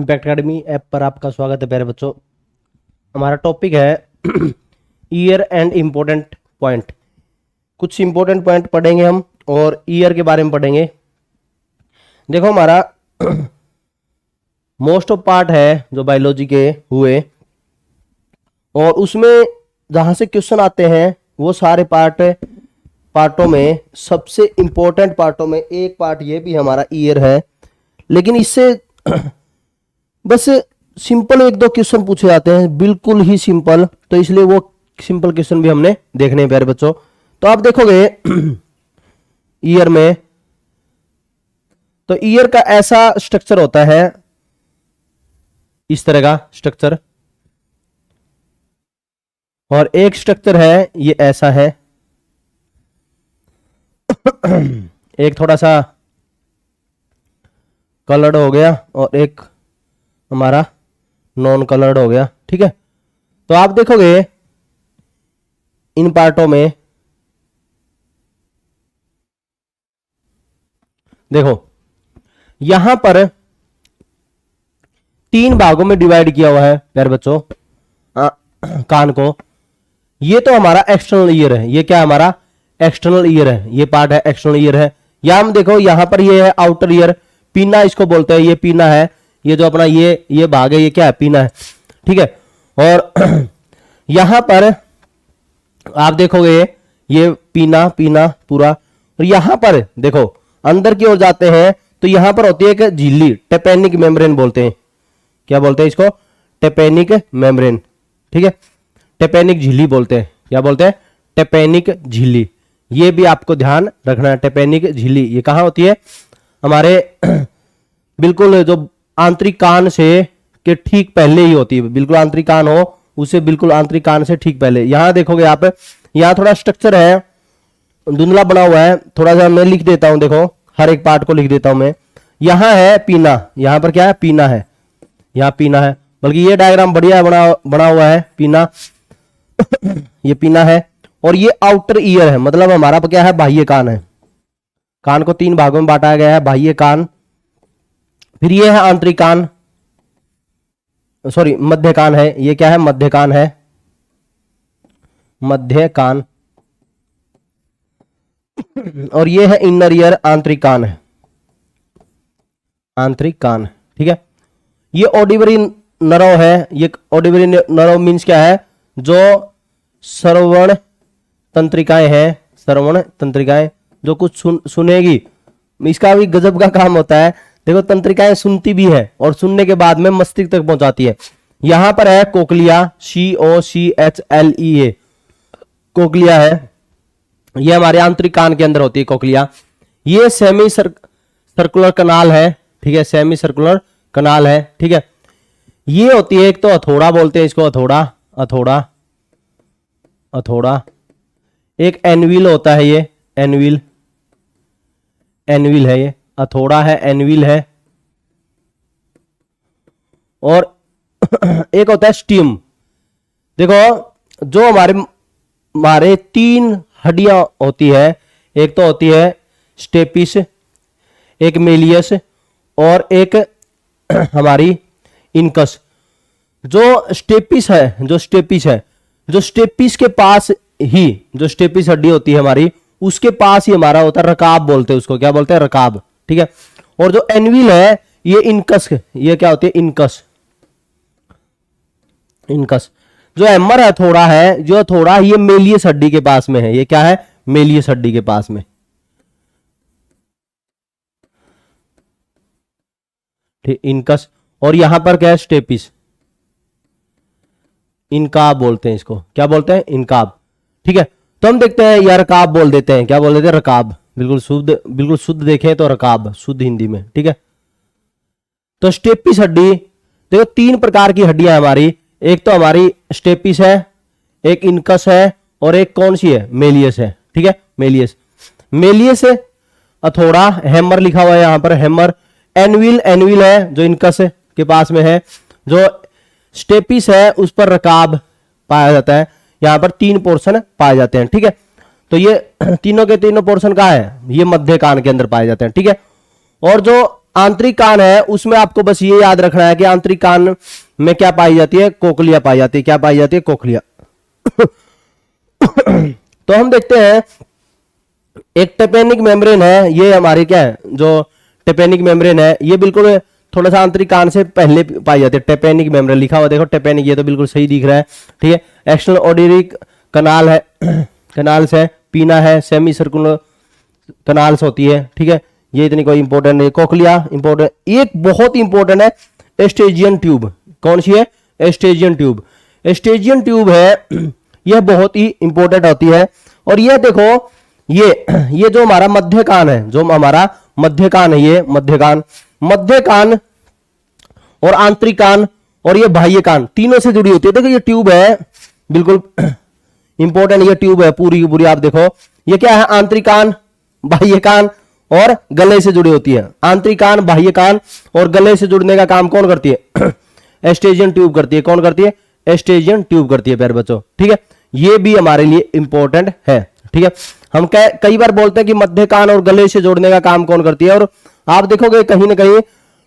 Impact academy app पर आपका स्वागत है प्यारे बच्चों। हमारा टॉपिक है ईयर एंड इम्पोर्टेंट पॉइंट। कुछ इम्पोर्टेंट पॉइंट पढ़ेंगे हम और ईयर के बारे में पढ़ेंगे। देखो हमारा मोस्ट ऑफ पार्ट है जो बायोलॉजी के हुए, और उसमें जहां से क्वेश्चन आते हैं वो सारे पार्टों में सबसे इंपॉर्टेंट पार्टों में एक पार्ट ये भी हमारा ईयर है। लेकिन इससे बस सिंपल एक दो क्वेश्चन पूछे जाते हैं, बिल्कुल ही सिंपल, तो इसलिए वो सिंपल क्वेश्चन भी हमने देखने हैं प्यारे बच्चों। तो आप देखोगे ईयर में, तो ईयर का ऐसा स्ट्रक्चर होता है, इस तरह का स्ट्रक्चर, और एक स्ट्रक्चर है ये ऐसा है, एक थोड़ा सा कलर्ड हो गया और एक हमारा नॉन कलर्ड हो गया। ठीक है, तो आप देखोगे इन पार्टों में, देखो यहां पर तीन भागों में डिवाइड किया हुआ है प्यारे बच्चों कान को। ये तो हमारा एक्सटर्नल ईयर है, ये क्या हमारा एक्सटर्नल ईयर है, ये पार्ट है एक्सटर्नल ईयर है। यहां हम देखो यहां पर ये है आउटर ईयर, पीना इसको बोलते हैं, ये पीना है, ये जो अपना ये भाग है ये क्या है, पीना है। ठीक है, और यहां पर आप देखोगे ये पीना पीना पूरा, और यहां पर देखो अंदर की ओर जाते हैं तो यहां पर होती है एक झिल्ली, टेपेनिक मेम्ब्रेन बोलते हैं। क्या बोलते हैं इसको? टेपेनिक मेम्ब्रेन। ठीक है, टेपेनिक झिल्ली बोलते हैं। क्या बोलते हैं? टेपेनिक झिल्ली। ये भी आपको ध्यान रखना है, टेपेनिक झिल्ली ये कहां होती है? हमारे बिल्कुल जो आंतरिक कान से के ठीक पहले ही होती है, बिल्कुल आंतरिक कान हो उसे बिल्कुल आंतरिक कान से ठीक पहले। यहां देखोगे आप, यहां थोड़ा स्ट्रक्चर है धुंधला बना हुआ है, थोड़ा सा मैं लिख देता हूं, देखो हर एक पार्ट को लिख देता हूं मैं। यहां है पीना, यहां पर क्या है? पीना है, यहां पीना है, बल्कि ये डायग्राम बढ़िया बना हुआ है, पीना ये पीना है। और ये आउटर ईयर है, मतलब हमारा क्या है? बाह्य कान है। कान को तीन भागों में बांटा गया है, बाह्य कान, फिर ये है आंतरिक कान, सॉरी मध्य कान है, ये क्या है? मध्य कान है, मध्य कान, और ये है इनर ईयर, आंतरिक कान है, आंतरिक कान। ठीक है, ये ऑडिवरी नर्व है, ये ऑडिवरी नर्व मीन्स क्या है? जो श्रवण तंत्रिकाएं हैं, श्रवण तंत्रिकाएं जो कुछ सुनेगी, इसका भी गजब का काम होता है। देखो तंत्रिकाएं सुनती भी है और सुनने के बाद में मस्तिष्क तक पहुंचाती है। यहां पर है कोक्लिया, COCHLEA, कोक्लिया है, ये हमारे आंतरिक कान के अंदर होती है कोक्लिया। ये सेमी सर्कुलर कनाल है, ठीक है, सेमी सर्कुलर कनाल है। ठीक है, ये होती है एक तो हथौड़ा बोलते हैं इसको, हथौड़ा, हथौड़ा, हथौड़ा। एक एनविल होता है, ये एनविल, एनविल है, ये हथौड़ा है, एनविल है। और एक होता है स्टीम। देखो जो हमारे तीन हड्डियां होती है, एक तो होती है स्टेपिस, एक मेलियस, और एक हमारी इनकस। जो स्टेपिस है, जो स्टेपिस है, जो स्टेपिस के पास ही, जो स्टेपिस हड्डी होती है हमारी, उसके पास ही हमारा होता है रकाब, बोलते हैं उसको, क्या बोलते हैं? रकाब। ठीक है, और जो एनविल है ये इनकस, ये क्या होती है? Incus, incus. जो एमर है थोड़ा है, जो थोड़ा ये मेलियस हड्डी के पास में है, ये क्या है? मेलियस हड्डी के पास में। ठीक, इनकस। और यहां पर क्या है? स्टेपिस, इनकाब बोलते हैं इसको, क्या बोलते हैं? इनकाब। ठीक है, तो हम देखते हैं यार रकाब बोल देते हैं, क्या बोल देते हैं? रकाब। बिल्कुल शुद्ध देखें तो रकाब, शुद्ध हिंदी में। ठीक है, तो स्टेपिस हड्डी, देखो तीन प्रकार की हड्डियां है हमारी, एक तो हमारी स्टेपिस है, एक इनकस है, और एक कौन सी है? मेलियस है। ठीक है, मेलियस। मेलियस हथौड़ा, हैमर लिखा हुआ है यहां पर, हैमर। एनविल, एनविल है जो इनकस के पास में है। जो स्टेपिस है उस पर रकाब पाया जाता है। यहां पर तीन पोर्शन पाए जाते हैं। ठीक है, तो ये तीनों के तीनों पोर्शन कहाँ है? ये मध्य कान के अंदर पाए जाते हैं। ठीक है, और जो आंतरिक कान है उसमें आपको बस ये याद रखना है कि आंतरिक कान में क्या पाई जाती है, कोक्लिया पाई जाती है। क्या पाई जाती है, कोक्लिया। तो हम देखते हैं एक टेपेनिक मेम्ब्रेन है, ये हमारी क्या है, जो टेपेनिक मेम्ब्रेन है ये बिल्कुल थोड़ा सा आंतरिक कान से पहले पाई जाती है। टेपेनिक मेम्ब्रेन लिखा हुआ देखो, टेपेनिक, ये तो बिल्कुल सही दिख रहा है, ठीक है। एक्सटर्नल ऑर्डिनरी कनाल है, कनाल्स है, पीना है, सेमी सर्कुलर कनाल्स होती है, ठीक है। ये इतनी कोई इंपॉर्टेंट नहीं। कोक्लिया इंपॉर्टेंट, एक बहुत इंपॉर्टेंट है एस्टेजियन ट्यूब। कौन सी है, एस्टेजियन ट्यूब। एस्टेजियन ट्यूब है, यह बहुत ही इंपॉर्टेंट होती है। और यह देखो ये जो हमारा मध्य कान है, जो हमारा मध्य कान है, ये मध्य कान और आंतरिक कान और ये बाह्य कान तीनों से जुड़ी होती है। देखो ये ट्यूब है, बिल्कुल इंपॉर्टेंट ये ट्यूब है पूरी की पूरी। आप देखो ये क्या है, आंतरिक कान, बाह्य कान और गले से जुड़ी होती है। आंतरिक कान, बाह्य कान और गले से जुड़ने का काम कौन करती है, एस्टेजियन ट्यूब करती है। कौन करती है, एस्टेजियन ट्यूब करती है प्यारे बच्चों, ठीक है। ये भी हमारे लिए इंपॉर्टेंट है, ठीक है। हम कई बार बोलते हैं कि मध्य कान और गले से जोड़ने का काम कौन करती है, और आप देखोगे कहीं ना कहीं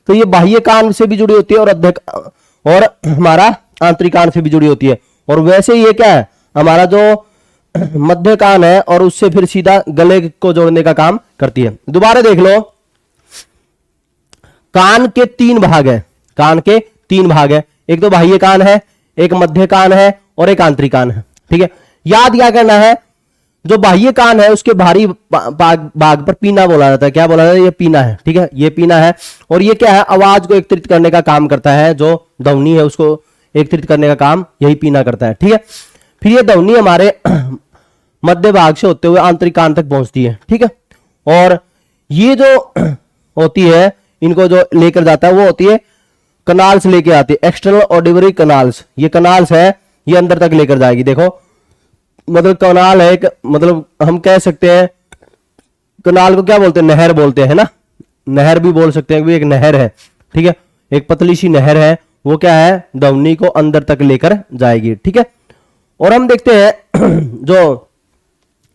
तो ये बाह्य कान से भी जुड़ी होती है और हमारा आंतरिक कान से भी जुड़ी होती है। और वैसे ये क्या है, हमारा जो मध्य कान है और उससे फिर सीधा गले को जोड़ने का काम करती है। दोबारा देख लो, कान के तीन भाग है, कान के तीन भाग है, एक तो बाह्य कान है, एक मध्य कान है और एक आंतरिक कान है, ठीक है। याद क्या करना है, जो बाह्य कान है उसके बाहरी भाग पर पीना बोला जाता है। क्या बोला जाता है, ये पीना है, ठीक है, ये पीना है। और ये क्या है, आवाज को एकत्रित करने का काम करता है, जो ध्वनि है उसको एकत्रित करने का काम यही पीना करता है, ठीक है। फिर ये ध्वनि हमारे मध्य भाग से होते हुए आंतरिक कान तक पहुंचती है, ठीक है। और ये जो होती है, इनको जो लेकर जाता है वो होती है कनाल्स लेके आती है, एक्सटर्नल ऑडिवरी कनाल्स। ये कनाल्स है, ये अंदर तक लेकर जाएगी। देखो मतलब कनाल है एक, मतलब हम कह सकते हैं कनाल को क्या बोलते हैं, नहर बोलते हैं ना, नहर भी बोल सकते हैं कि एक नहर है, ठीक है, एक पतली सी नहर है, वो क्या है, ध्वनि को अंदर तक लेकर जाएगी, ठीक है। और हम देखते हैं जो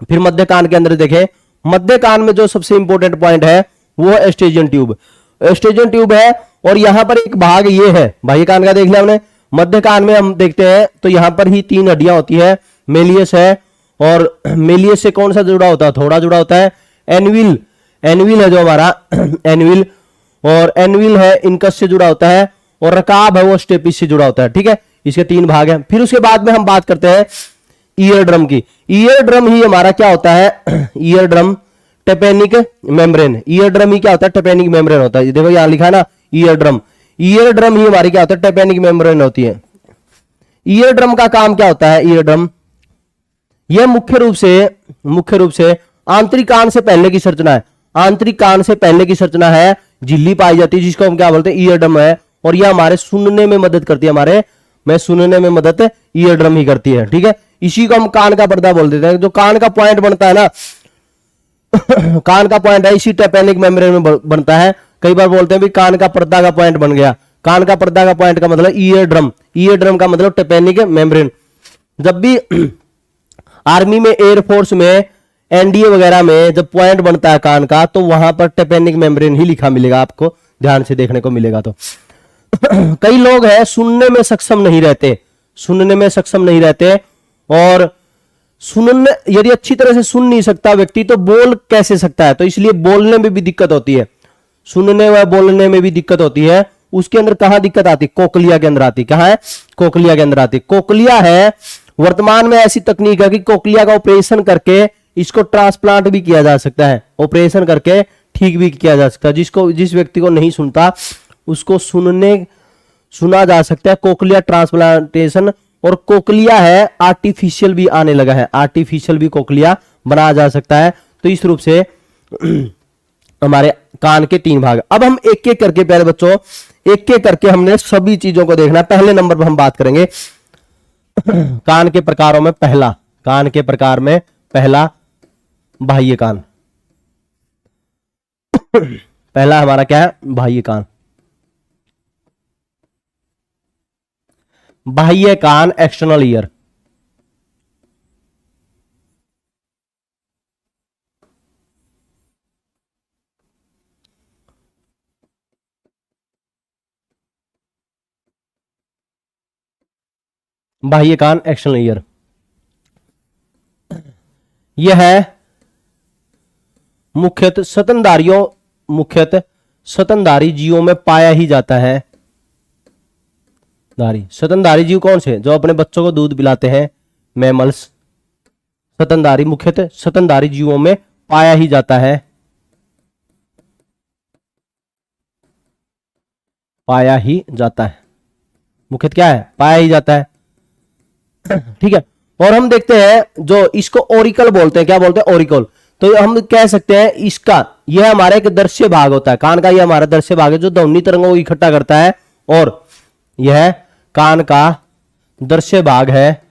फिर मध्य कान के अंदर देखें, मध्य कान में जो सबसे इंपॉर्टेंट पॉइंट है वो है एस्टेजियन ट्यूब। एस्टेजियन ट्यूब है और यहां पर एक भाग ये है, बाह्य कान का देख लिया हमने। मध्य कान में हम देखते हैं तो यहां पर ही तीन हड्डियां होती है, मेलियस है, और मेलियस से कौन सा जुड़ा होता है, थोड़ा जुड़ा होता है एनविल, एनविल है जो हमारा एनविल, और एनविल है इनकस से जुड़ा होता है, और रकाब है वो स्टेपिस से जुड़ा होता है, ठीक है। इसके तीन भाग हैं। फिर उसके बाद में हम बात करते हैं ईयर ड्रम की। ईयर ड्रम ही हमारा क्या होता है, ear drum tympanic membrane. Ear drum ही क्या होता है, टेपेनिक मेम्ब्रेन होता है। देखो यहां लिखा है ना ईयर ड्रम, ईयर ड्रम ही हमारी क्या होता है, टेपेनिक मेम्ब्रेन होती है। ईयर ड्रम का काम क्या होता है, ईयर ड्रम यह मुख्य रूप से आंतरिक कान से पहले की संरचना है। आंतरिक कान से पहले की संरचना है, झिल्ली पाई जाती है जिसको हम क्या बोलते हैं, ईयर ड्रम है। और यह हमारे सुनने में मदद करती है, हमारे में सुनने में मदद ईयर ड्रम ही करती है, ठीक है। इसी को हम कान का पर्दा बोल देते हैं। जो कान का पॉइंट बनता है ना कान का पॉइंट है इसी टेपेनिक मेम्ब्रेन में बनता है। कई बार बोलते हैं भी कान का पर्दा का पॉइंट बन गया। कान का पर्दा का पॉइंट का मतलब ईयर ड्रम, ईयर ड्रम का मतलब टेपेनिक मेम्ब्रेन। जब भी आर्मी में, एयरफोर्स में, एनडीए वगैरह में जब पॉइंट बनता है कान का, तो वहां पर टेपेनिक मेम्ब्रेन ही लिखा मिलेगा, आपको ध्यान से देखने को मिलेगा। तो कई लोग हैं सुनने में सक्षम नहीं रहते, सुनने में सक्षम नहीं रहते, और सुनने यदि अच्छी तरह से सुन नहीं सकता व्यक्ति तो बोल कैसे सकता है, तो इसलिए बोलने में भी दिक्कत होती है, सुनने व बोलने में भी दिक्कत होती है। उसके अंदर कहां दिक्कत आती, कोकलिया के अंदर आती। कहां है, कोकलिया के अंदर आती। कोकलिया है, वर्तमान में ऐसी तकनीक है कि कोकलिया का ऑपरेशन करके इसको ट्रांसप्लांट भी किया जा सकता है, ऑपरेशन करके ठीक भी किया जा सकता है। जिस व्यक्ति को नहीं सुनता उसको सुना जा सकता है, कोकलिया ट्रांसप्लांटेशन। और कोकलिया है आर्टिफिशियल भी आने लगा है, आर्टिफिशियल भी कोकलिया बनाया जा सकता है। तो इस रूप से हमारे कान के तीन भाग। अब हम एक एक करके, प्यारे बच्चों, एक एक करके हमने सभी चीजों को देखना। पहले नंबर पर हम बात करेंगे कान के प्रकारों में पहला, कान के प्रकार में पहला बाह्य कान। पहला हमारा क्या है, बाह्य कान। बाह्य कान, एक्सटर्नल ईयर। बाह्य कान एक्सटर्नल ईयर। यह है मुख्यतः स्तनधारी जीवों में पाया ही जाता है। स्तनधारी जीव कौन से? जो अपने बच्चों को दूध पिलाते हैं, मैमल्स। स्तनधारी मुख्यतः स्तनधारी जीवों में पाया ही जाता है, पाया ही जाता है। मुख्यतः क्या है? पाया ही जाता है। ठीक है। और हम देखते हैं जो इसको ओरिकल बोलते हैं। क्या बोलते हैं? ओरिकल। तो हम कह सकते हैं इसका, यह हमारा एक दृश्य भाग होता है कान का। यह हमारा दृश्य भाग है जो ध्वनि तरंगों को इकट्ठा करता है, और यह कान का दृश्य भाग है,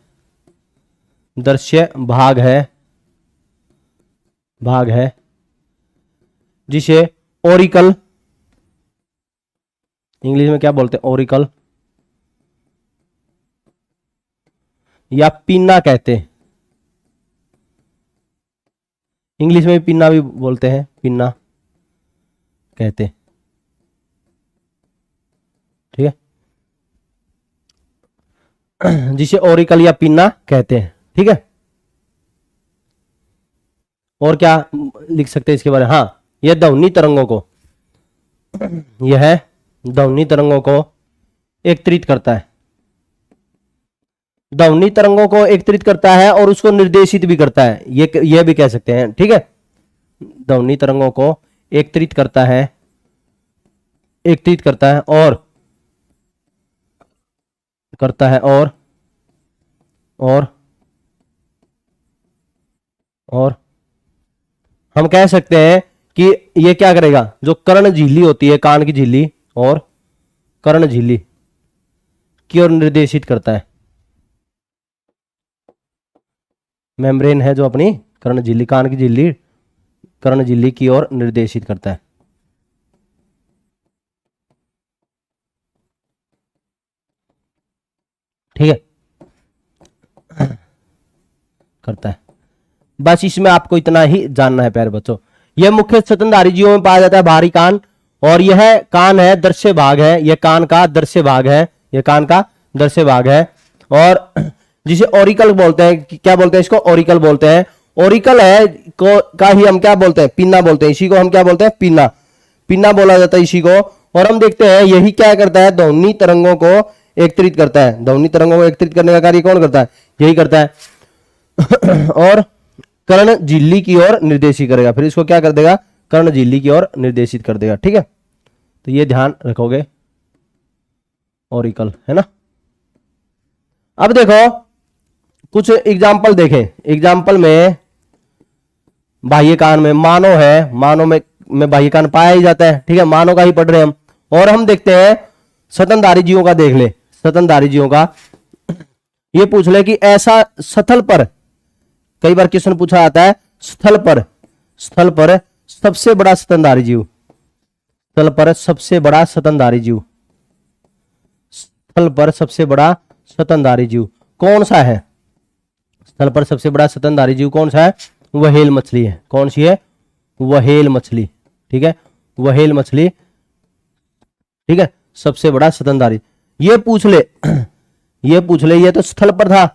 दृश्य भाग है जिसे ओरिकल, इंग्लिश में क्या बोलते हैं? ओरिकल या पिन्ना कहते हैं। इंग्लिश में पिन्ना भी बोलते हैं, पिन्ना कहते हैं। ठीक है, जिसे ओरिकल या पिन्ना कहते हैं। ठीक है, और क्या लिख सकते हैं इसके बारे में? हाँ, यह ध्वनि तरंगों को एकत्रित करता है। ध्वनि तरंगों को एकत्रित करता है और उसको निर्देशित भी करता है, ये भी कह सकते हैं। ठीक है, ध्वनि तरंगों को एकत्रित करता है और हम कह सकते हैं कि ये क्या करेगा? जो कर्ण झिल्ली होती है, कान की झिल्ली और कर्ण झिल्ली की ओर निर्देशित करता है। मेम्ब्रेन है जो अपनी कर्ण झिल्ली, कान की झिल्ली, कर्ण झिल्ली की ओर निर्देशित करता है। ठीक है, करता है। बस इसमें आपको इतना ही जानना है प्यारे बच्चों। यह मुख्य स्तनधारी जीवों में पाया जाता है बाहरी कान, और यह कान है दृश्य भाग है, यह कान का दृश्य भाग है, यह कान का दृश्य भाग है। और जिसे ओरिकल बोलते हैं, क्या बोलते हैं इसको? ओरिकल बोलते हैं। ओरिकल है का ही हम क्या बोलते हैं? पिन्ना बोलते हैं। इसी को हम क्या बोलते हैं? पिन्ना बोला जाता है इसी को। और हम देखते हैं यही क्या करता है? ध्वनि तरंगों को एकत्रित करता है। ध्वनि तरंगों को एकत्रित करने का कार्य कौन करता है? यही करता है। और कर्ण झिल्ली की ओर निर्देशित करेगा, फिर इसको क्या कर देगा? कर्ण झिल्ली की ओर निर्देशित कर देगा। ठीक है, तो ये ध्यान रखोगे, ओरिकल है ना। अब देखो कुछ एग्जाम्पल देखें। एग्जाम्पल में बाह्य कान में मानव है, मानव में बाह्य कान पाया ही जाता है। ठीक है, मानव का ही पढ़ रहे हैं हम। और हम देखते हैं स्तनधारी जीवों का, देख ले स्तनधारी जीवों का। ये पूछ ले कि ऐसा स्थल पर, कई बार क्वेश्चन पूछा जाता है, स्थल पर सबसे बड़ा स्तनधारी जीव, स्थल पर सबसे बड़ा स्तनधारी जीव, स्थल पर सबसे बड़ा स्तनधारी जीव कौन सा है? स्थल पर सबसे बड़ा स्तनधारी जीव कौन सा है? व्हेल मछली है। कौन सी है? व्हेल मछली। ठीक है, व्हेल मछली। ठीक है, सबसे बड़ा स्तनधारी। ये पूछ ले ये तो स्थल पर था,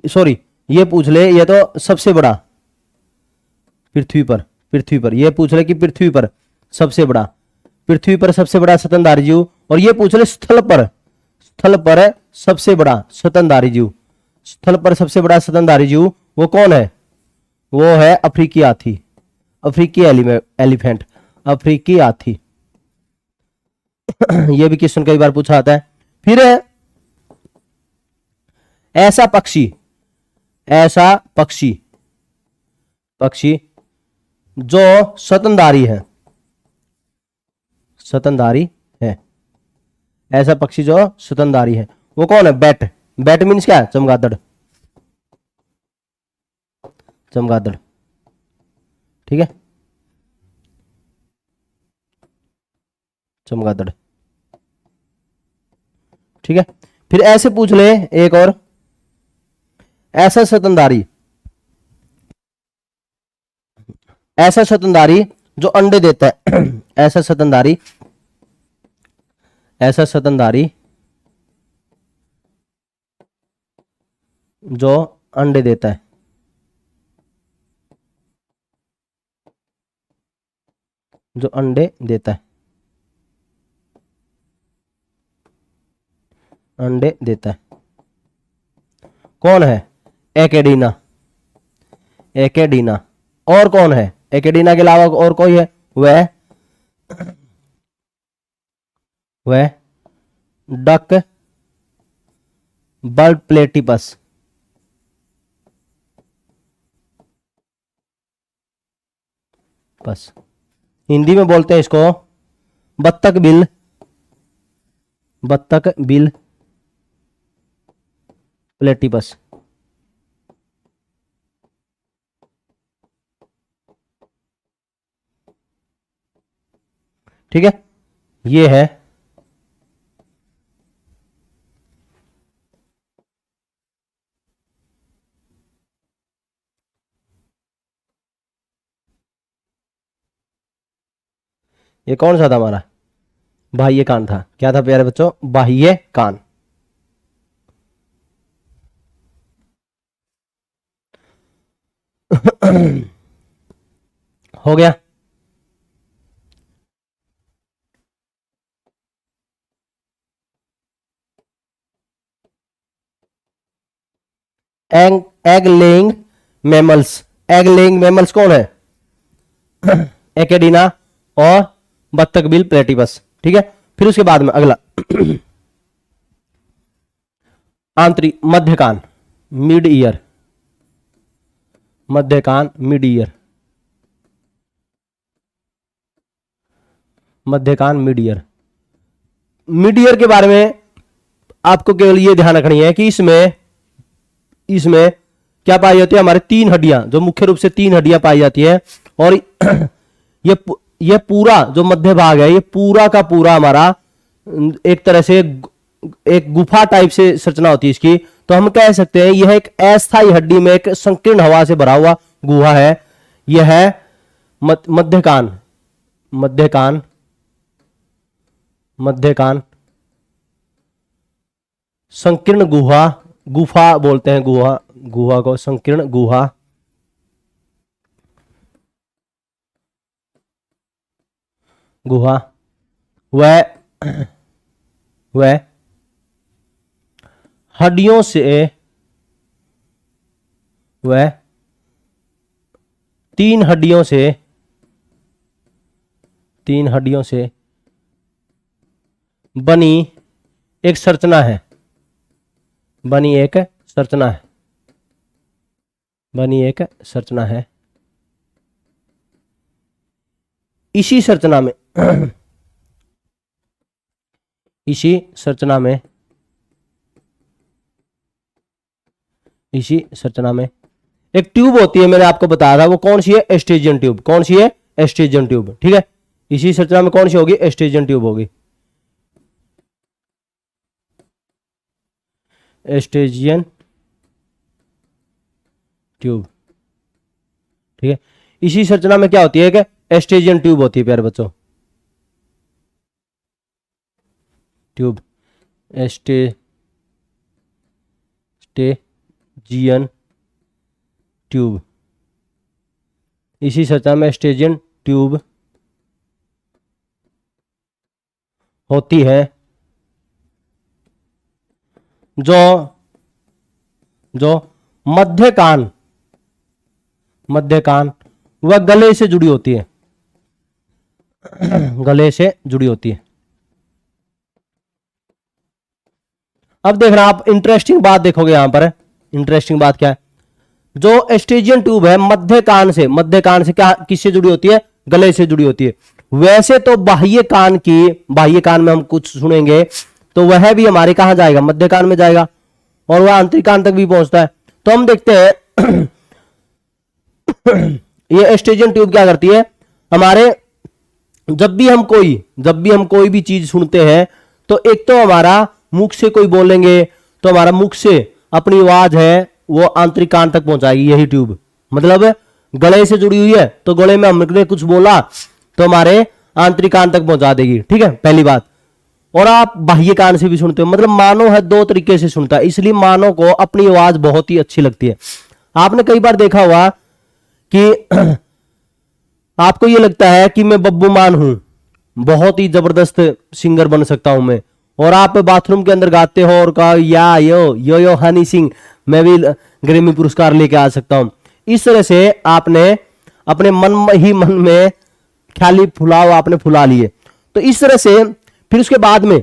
सॉरी, ये पूछ ले ये तो सबसे बड़ा पृथ्वी पर ये पूछ ले कि पृथ्वी पर सबसे बड़ा स्तनधारी जीव। और ये पूछ ले स्थल पर सबसे बड़ा स्तनधारी जीव, स्थल पर सबसे बड़ा स्तनधारी जीव वो कौन है? वो है अफ्रीकी हाथी, अफ्रीकी एलिफेंट, अफ्रीकी हाथी। ये भी क्वेश्चन कई बार पूछा आता है। फिर ऐसा पक्षी जो स्तनधारी है, ऐसा पक्षी जो स्तनधारी है वो कौन है? बैट मीन्स क्या? चमगादड़। ठीक है, चमगादड़। ठीक है, फिर ऐसे पूछ ले एक और, ऐसा स्तनधारी जो अंडे देता है, ऐसा स्तनधारी जो अंडे देता है, जो अंडे देता है, अंडे देता है। कौन है? एकेडीना, एकेडीना। और कौन है? एकेडीना के अलावा और कोई है? वह डक बल्ब प्लेटिपस, बस हिंदी में बोलते हैं इसको बत्तख बिल, बत्तख बिल प्लेटिपस। ठीक है, ये है ये कौन सा था हमारा? बाह्य कान था। क्या था प्यारे बच्चों? बाह्य कान। हो गया। Egg laying mammals, egg laying mammals कौन है? एकेडीना और बत्तख बिल प्लेटिपस। ठीक है, फिर उसके बाद में अगला आंतरिक मध्य कान, मिड ईयर, मध्य कान, मिड ईयर, मध्य कान, मिड ईयर। मिड ईयर के बारे में आपको केवल ये ध्यान रखनी है कि इसमें क्या पाई जाती है? हमारे तीन हड्डियां, जो मुख्य रूप से तीन हड्डियां पाई जाती है। और ये पूरा जो मध्य भाग है, ये पूरा का पूरा हमारा एक तरह से एक गुफा टाइप से संरचना होती है इसकी। तो हम कह सकते हैं यह एक अस्थायी हड्डी में एक संकीर्ण हवा से भरा हुआ गुहा है। यह है मध्य कान, मध्य कान, मध्य कान, संकीर्ण गुहा, गुफा बोलते हैं गुहा, गुहा को संकीर्ण गुहा। गुहा वह हड्डियों से, वह तीन हड्डियों से, तीन हड्डियों से बनी एक संरचना है, बनी एक संरचना है, बनी एक संरचना है। इसी संरचना में इसी संरचना में, इसी संरचना में एक ट्यूब होती है, मैंने आपको बताया था। वो कौन सी है? एस्ट्रेजियन ट्यूब। कौन सी है? एस्ट्रेजियन ट्यूब। ठीक है, इसी संरचना में कौन सी होगी? एस्ट्रेजियन ट्यूब होगी, एस्ट्रेजियन ट्यूब। ठीक है, इसी संरचना में क्या होती है? कि एस्ट्रेजियन ट्यूब होती है प्यारे बच्चों, ट्यूब, एस्ट्रेजियन ट्यूब। इसी संरचना में एस्ट्रेजियन ट्यूब होती है, जो मध्य कान, मध्य कान वह गले से जुड़ी होती है, गले से जुड़ी होती है। अब देखना आप, इंटरेस्टिंग बात देखोगे यहां पर। इंटरेस्टिंग बात क्या है? जो एस्ट्रेजियन ट्यूब है मध्य कान से, मध्य कान से क्या, किससे जुड़ी होती है? गले से जुड़ी होती है। वैसे तो बाह्य कान की, बाह्य कान में हम कुछ सुनेंगे तो वह भी हमारे कहां जाएगा? मध्य कान में जाएगा, और वह आंतरिक कान तक भी पहुंचता है। तो हम देखते हैं ये एस्ट्रेजियन ट्यूब क्या करती है? हमारे जब भी हम कोई भी चीज सुनते हैं तो एक तो हमारा मुख से कोई बोलेंगे तो हमारा मुख से अपनी आवाज है वो आंतरिक कान तक पहुंचाएगी यही ट्यूब। मतलब गले से जुड़ी हुई है तो गले में हमने कुछ बोला तो हमारे आंतरिक कान तक पहुंचा देगी। ठीक है, पहली बात। और आप बाह्य कान से भी सुनते हो। मतलब मानव है दो तरीके से सुनता है, इसलिए मानव को अपनी आवाज बहुत ही अच्छी लगती है। आपने कई बार देखा होगा कि आपको ये लगता है कि मैं बब्बू मान हूं, बहुत ही जबरदस्त सिंगर बन सकता हूं मैं, और आप बाथरूम के अंदर गाते हो और कहा या यो हनी सिंह, मैं भी ग्रैमी पुरस्कार लेके आ सकता हूं। इस तरह से आपने अपने मन ही मन में ख्याली फुलाव आपने फुला लिए। तो इस तरह से फिर उसके बाद में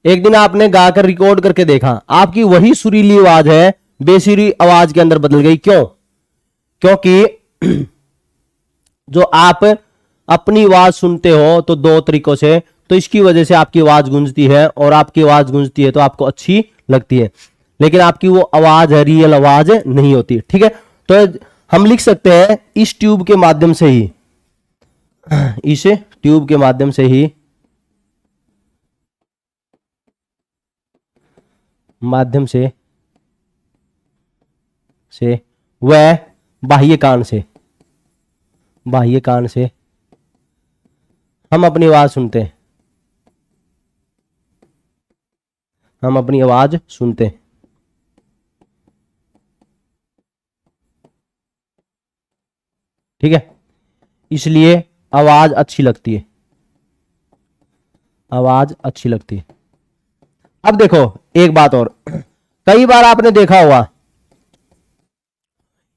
एक दिन आपने गाकर रिकॉर्ड करके देखा, आपकी वही सुरीली आवाज है बेसुरी आवाज के अंदर बदल गई। क्यों? क्योंकि जो आप अपनी आवाज सुनते हो तो दो तरीकों से, तो इसकी वजह से आपकी आवाज गूंजती है, और आपकी आवाज गूंजती है तो आपको अच्छी लगती है, लेकिन आपकी वो आवाज है रियल आवाज नहीं होती। ठीक है, तो हम लिख सकते हैं इस ट्यूब के माध्यम से ही, इस ट्यूब के माध्यम से ही, माध्यम से वह बाह्य कान से हम अपनी आवाज सुनते हैं, हम अपनी आवाज सुनते हैं। ठीक है, इसलिए आवाज अच्छी लगती है, आवाज अच्छी लगती है। अब देखो एक बात और, कई बार आपने देखा होगा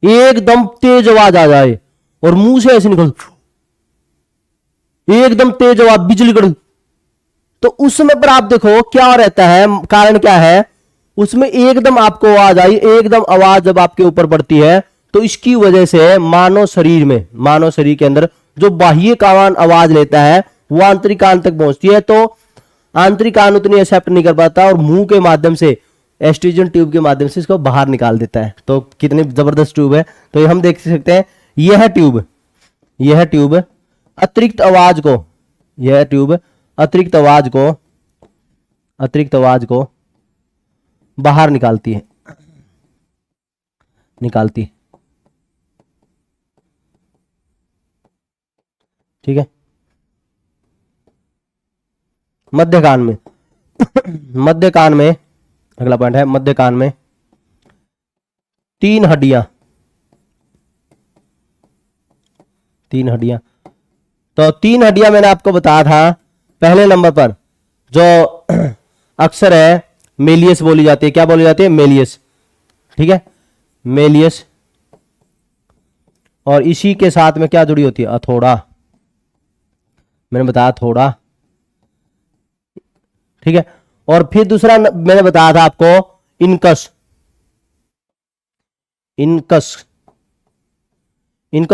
एकदम तेज आवाज आ जाए और मुंह से ऐसे निकल, एकदम तेज आवाज बिजली कड़, तो उस समय पर आप देखो क्या रहता है, कारण क्या है, उसमें एकदम आपको आवाज आई, एकदम आवाज जब आपके ऊपर पड़ती है तो इसकी वजह से मानव शरीर के अंदर जो बाह्य कान आवाज लेता है वो आंतरिक कान तक पहुंचती है, तो आंतरिक कान उतनी एक्सेप्ट नहीं कर पाता और मुंह के माध्यम से, एस्ट्रिजन ट्यूब के माध्यम से इसको बाहर निकाल देता है। तो कितनी जबरदस्त ट्यूब है। तो ये हम देख सकते हैं, यह ट्यूब अतिरिक्त आवाज को, यह ट्यूब अतिरिक्त आवाज को बाहर निकालती है। ठीक है, मध्य कान में मध्य कान में अगला पॉइंट है, मध्य कान में तीन हड्डियां, तो तीन हड्डियां मैंने आपको बताया था पहले नंबर पर, जो अक्सर है मेलियस बोली जाती है। क्या बोली जाती है? मेलियस। ठीक है, मेलियस। और इसी के साथ में क्या जुड़ी होती है? अथोड़ा, मैंने बताया थोड़ा। ठीक है, और फिर दूसरा मैंने बताया था आपको इनकस, इनकस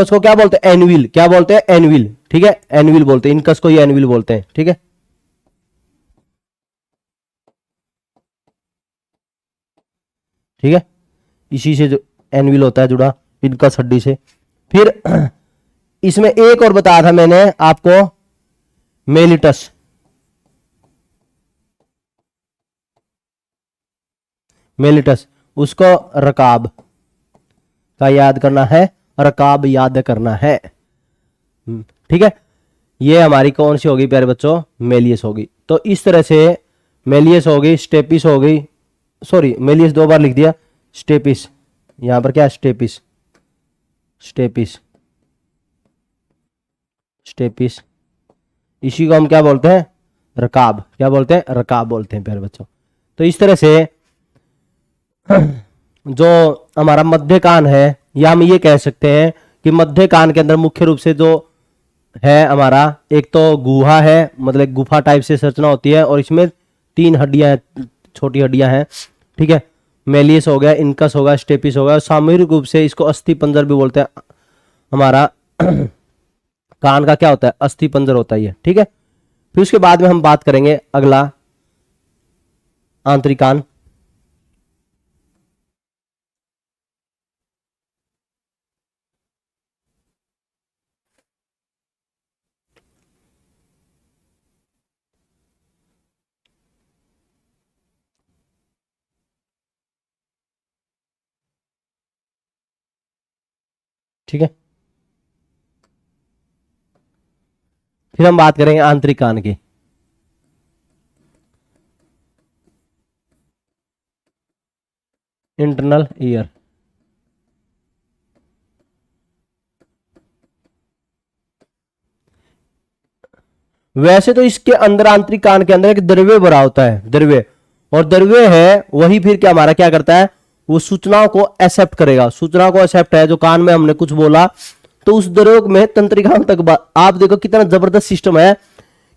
को क्या बोलते हैं? एनविल। क्या बोलते हैं? एनविल। ठीक है, एनविल बोलते हैं इनकस को, ये एनविल बोलते हैं। ठीक है, ठीक है, इसी से जो एनविल होता है जुड़ा इनकस हड्डी से। फिर इसमें एक और बताया था मैंने आपको, मेलिटस, उसको रकाब का याद करना है, रकाब याद करना है। ठीक है, ये हमारी कौन सी होगी प्यारे बच्चों? मेलियस होगी। तो इस तरह से मेलियस होगी, स्टेपिस हो गई, सॉरी मेलियस दो बार लिख दिया, स्टेपिस, यहां पर क्या? स्टेपिस, इसी को हम क्या बोलते हैं? रकाब। क्या बोलते हैं? रकाब बोलते हैं प्यारे बच्चों। तो इस तरह से जो हमारा मध्य कान है, या हम ये कह सकते हैं कि मध्य कान के अंदर मुख्य रूप से जो है हमारा, एक तो गुहा है, मतलब गुफा टाइप से संरचना होती है, और इसमें तीन हड्डियां, छोटी हड्डियां हैं। ठीक है, मेलियस हो गया, इनकस होगा, स्टेपिस होगा, सामूहिक रूप से इसको अस्थि पंजर भी बोलते हैं। हमारा कान का क्या होता है? अस्थि पंजर होता है। ठीक है, फिर उसके बाद में हम बात करेंगे अगला, आंतरिक कान। ठीक है, फिर हम बात करेंगे आंतरिक कान की। Internal ear. वैसे तो इसके अंदर आंतरिक कान के अंदर एक द्रव्य भरा होता है, द्रव्य, और द्रव्य है वही फिर क्या हमारा क्या करता है, वो सूचनाओं को एक्सेप्ट करेगा। सूचनाओं को एक्सेप्ट है, जो कान में हमने कुछ बोला तो उस द्रव्य में तंत्रिकाओं तक आप देखो कितना जबरदस्त सिस्टम है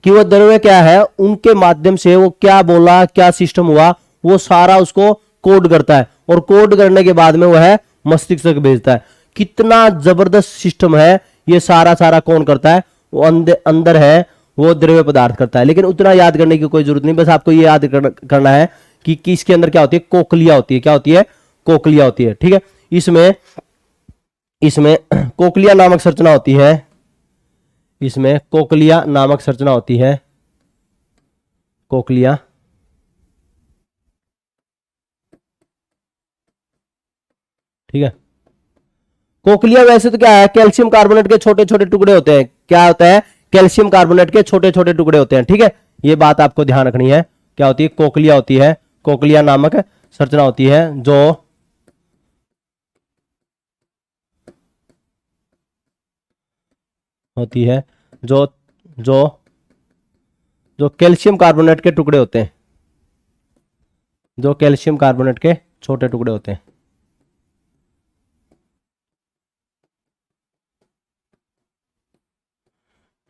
कि वो द्रव्य क्या है, उनके माध्यम से वो क्या बोला, क्या सिस्टम हुआ, वो सारा उसको कोड करता है, और कोड करने के बाद में वो है मस्तिष्क तक भेजता है। कितना जबरदस्त सिस्टम है ये, सारा सारा कौन करता है, वो अंदर है वो द्रव्य पदार्थ करता है। लेकिन उतना याद करने की कोई जरूरत नहीं, बस आपको ये याद करना है कि इसके अंदर क्या होती है, कोकलिया होती है। क्या होती है, कोकलिया होती है। ठीक है, इसमें कोकलिया नामक संरचना होती है, इसमें कोकलिया नामक संरचना होती है, कोकलिया। ठीक है, कोकलिया वैसे तो क्या है, कैल्शियम कार्बोनेट के छोटे छोटे टुकड़े होते हैं। क्या होता है, कैल्शियम कार्बोनेट के छोटे छोटे टुकड़े होते हैं। ठीक है, ये बात आपको ध्यान रखनी है। क्या होती है, कोकलिया होती है, कोकलिया नामक संरचना होती है जो होती है जो जो जो कैल्शियम कार्बोनेट के टुकड़े होते हैं, जो कैल्शियम कार्बोनेट के छोटे टुकड़े होते हैं।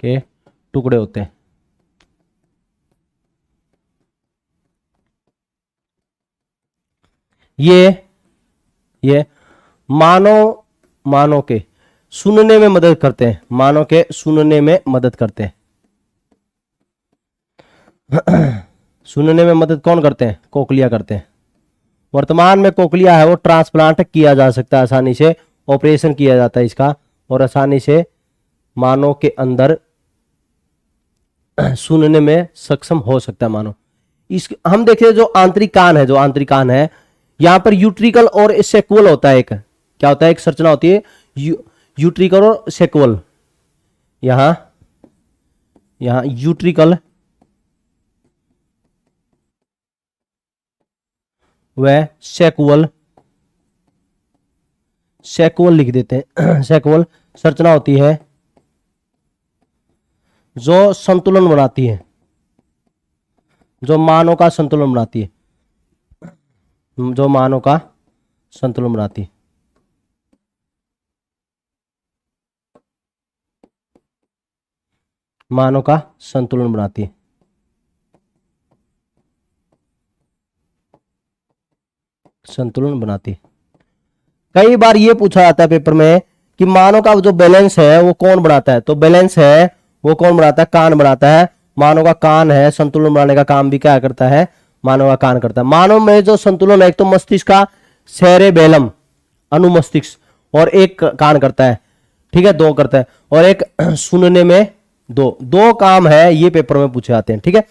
के टुकड़े होते हैं। ये मानव के सुनने में मदद करते हैं, मानव के सुनने में मदद करते हैं। सुनने में मदद कौन करते हैं, कोकलिया करते हैं। वर्तमान में कोकलिया है वो ट्रांसप्लांट किया जा सकता है, आसानी से ऑपरेशन किया जाता है इसका, और आसानी से मानव के अंदर सुनने में सक्षम हो सकता है मानव। इस हम देखें जो आंतरिक कान है, जो आंतरिक कान है, यहां पर यूट्रिकल और सेक्वल होता है। एक क्या होता है, एक संरचना होती है यूट्रिकल और सेक्वल। यहां यूट्रिकल व सेक्वल लिख देते हैं। सेक्वल संरचना होती है जो संतुलन बनाती है, जो मानव का संतुलन बनाती है, जो मानव का संतुलन बनाती है। मानव का संतुलन बनाती है। संतुलन बनाती है। कई बार ये पूछा जाता है पेपर में कि मानव का जो बैलेंस है वो कौन बनाता है, तो बैलेंस है वो कौन बनाता है, कान बनाता है। मानव का कान है, संतुलन बनाने का काम भी क्या करता है, मानव का कान करता है। मानव में जो संतुलन है, एक तो मस्तिष्क का सेरेबेलम अनुमस्तिष्क, और एक कान करता है। ठीक है, दो करता है, और एक सुनने में दो काम है, ये पेपर में पूछे जाते हैं। ठीक है,